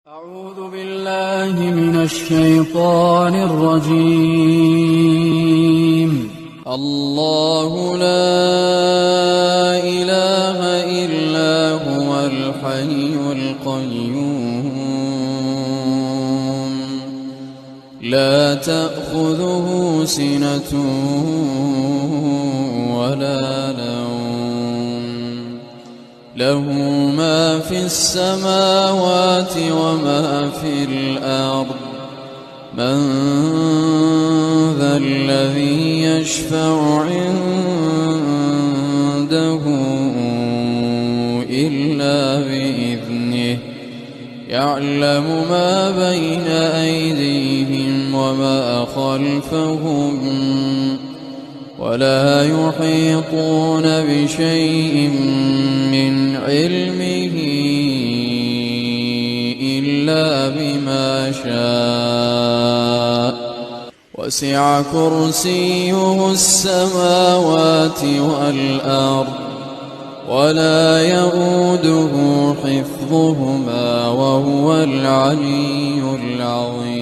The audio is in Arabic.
أعوذ بالله من الشيطان الرجيم. الله لا إله إلا هو الحي القيوم لا تأخذه سنة ولا نوم له ما في السماوات وما في الأرض من ذا الذي يشفع عنده إلا بإذنه يعلم ما بين أيديهم وما خلفهم ولا يحيطون بشيء من علمه إلا بما شاء وسع كرسيه السماوات والأرض ولا يئوده حفظهما وهو العلي العظيم.